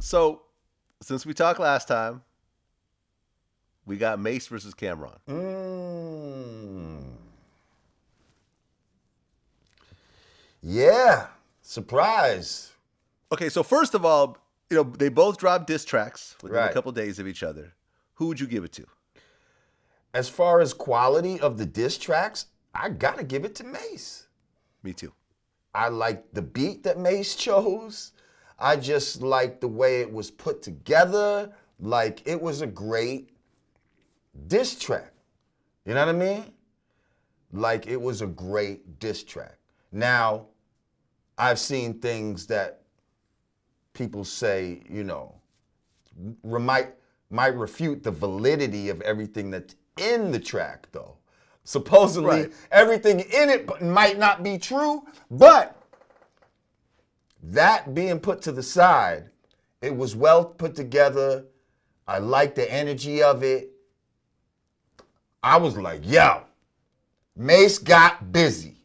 So, since we talked last time, we got Mase versus Cam'ron. Yeah, surprise. Okay, so first of all, they both dropped diss tracks within a Right. couple days of each other. Who would you give it to? As far as quality of the diss tracks, I gotta give it to Mase. Me too. I like the beat that Mase chose. I just like the way it was put together. Like, it was a great diss track. You know what I mean? Like, it was a great diss track. Now, I've seen things that people say, might refute the validity of everything that's in the track, though. Supposedly, Right. everything in it might not be true, but that being put to the side, it was well put together. I liked the energy of it. I was like, yo, Mase got busy.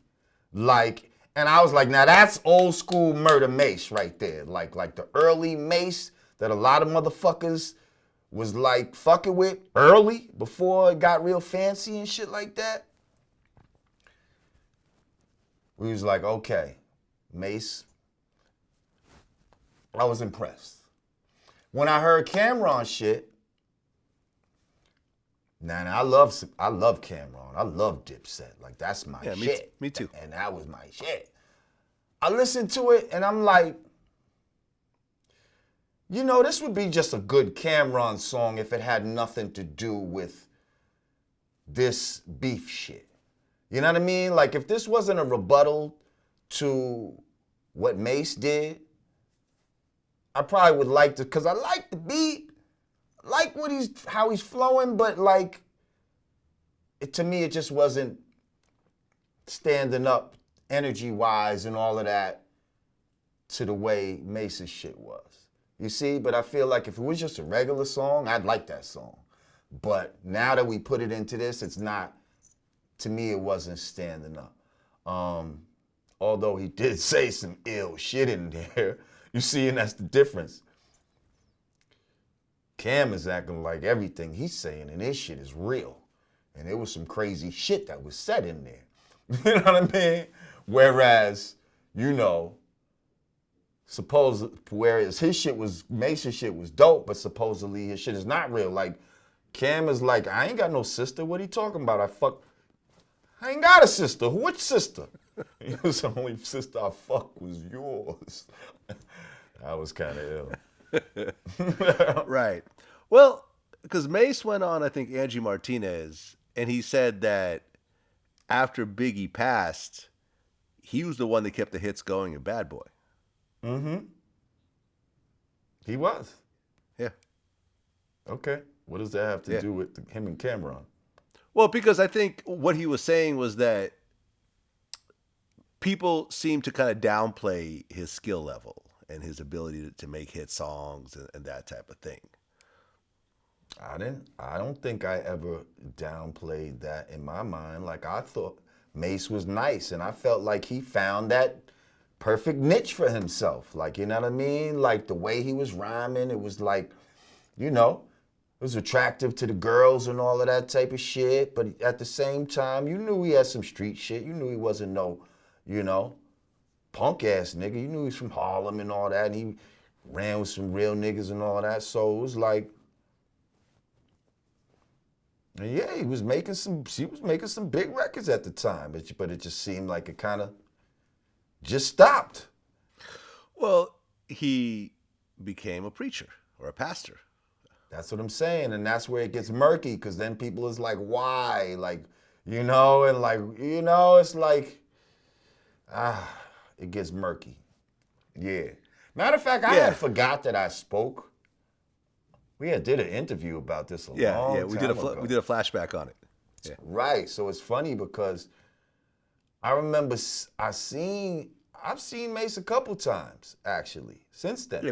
And I was like, now that's old school Murder Mase right there. Like the early Mase that a lot of motherfuckers was like fucking with early before it got real fancy and shit like that. We was like, okay, Mase. I was impressed. When I heard Cam'ron shit, I love Cam'ron. I love Dipset. Like, that's my shit. Me too. And that was my shit. I listened to it and I'm like, this would be just a good Cam'ron song if it had nothing to do with this beef shit. You know what I mean? Like, if this wasn't a rebuttal to what Mase did, I probably would like to, because I like the beat, I like how he's flowing, but like, to me, it just wasn't standing up energy-wise and all of that to the way Mace's shit was. You see? But I feel like if it was just a regular song, I'd like that song. But now that we put it into this, it's not, to me, it wasn't standing up. Although he did say some ill shit in there. You see, and that's the difference. Cam is acting like everything he's saying and his shit is real. And there was some crazy shit that was said in there. You know what I mean? Whereas, whereas Mace's shit was dope, but supposedly his shit is not real. Like, Cam is like, I ain't got no sister. What are you talking about? I ain't got a sister. Which sister? The only sister I fuck was yours. That was kind of ill. Right. Well, because Mase went on, I think, Angie Martinez, and he said that after Biggie passed, he was the one that kept the hits going in Bad Boy. Mm-hmm. He was. Yeah. Okay. What does that have to do with him and Cam'ron? Well, because I think what he was saying was that people seem to kind of downplay his skill level and his ability to make hit songs and that type of thing. I don't think I ever downplayed that in my mind. Like, I thought Mase was nice, and I felt like he found that perfect niche for himself. Like, you know what I mean? Like, the way he was rhyming, it was like, it was attractive to the girls and all of that type of shit. But at the same time, you knew he had some street shit. You knew he wasn't no, punk ass nigga. You knew he was from Harlem and all that, and he ran with some real niggas and all that. So it was like, yeah, he was making some big records at the time, but it just seemed like it kind of just stopped. Well, he became a preacher or a pastor. That's what I'm saying, and that's where it gets murky, because then people is like, why? Like, and like, it's like, it gets murky. Yeah. Matter of fact, I had forgot that I spoke. We had did an interview about this a long time we ago. did a flashback on it. Yeah. Right. So it's funny because I remember I've seen Mase a couple times actually since then. Yeah,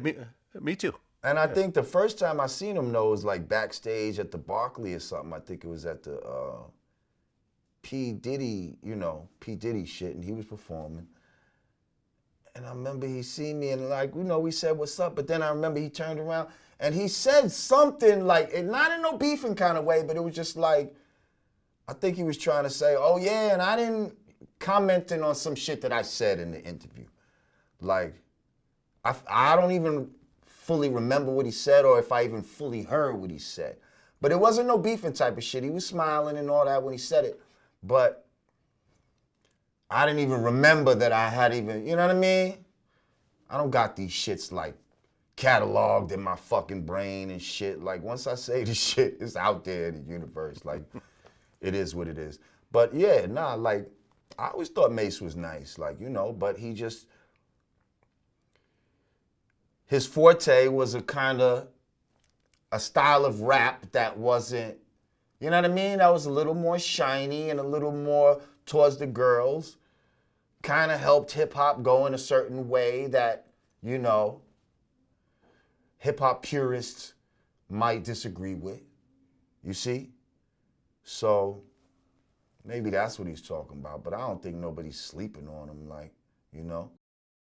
me too. And I think the first time I seen him though was like backstage at the Barclay or something. I think it was at the P. Diddy shit, and he was performing. And I remember he seen me and like, you know, we said, what's up? But then I remember he turned around and he said something like, and not in no beefing kind of way, but it was just like, I think he was trying to say, oh yeah, and I didn't, commenting on some shit that I said in the interview. Like, I don't even fully remember what he said or if I even fully heard what he said. But it wasn't no beefing type of shit. He was smiling and all that when he said it. But I didn't even remember that I had even, you know what I mean? I don't got these shits like cataloged in my fucking brain and shit. Like once I say this shit, it's out there in the universe. Like it is what it is. But yeah, nah, like I always thought Mase was nice, like, you know, but he just, his forte was a kind of a style of rap that wasn't, you know what I mean? That was a little more shiny and a little more towards the girls. Kind of helped hip hop go in a certain way that, you know, hip hop purists might disagree with. You see? So maybe that's what he's talking about, but I don't think nobody's sleeping on him, like, you know?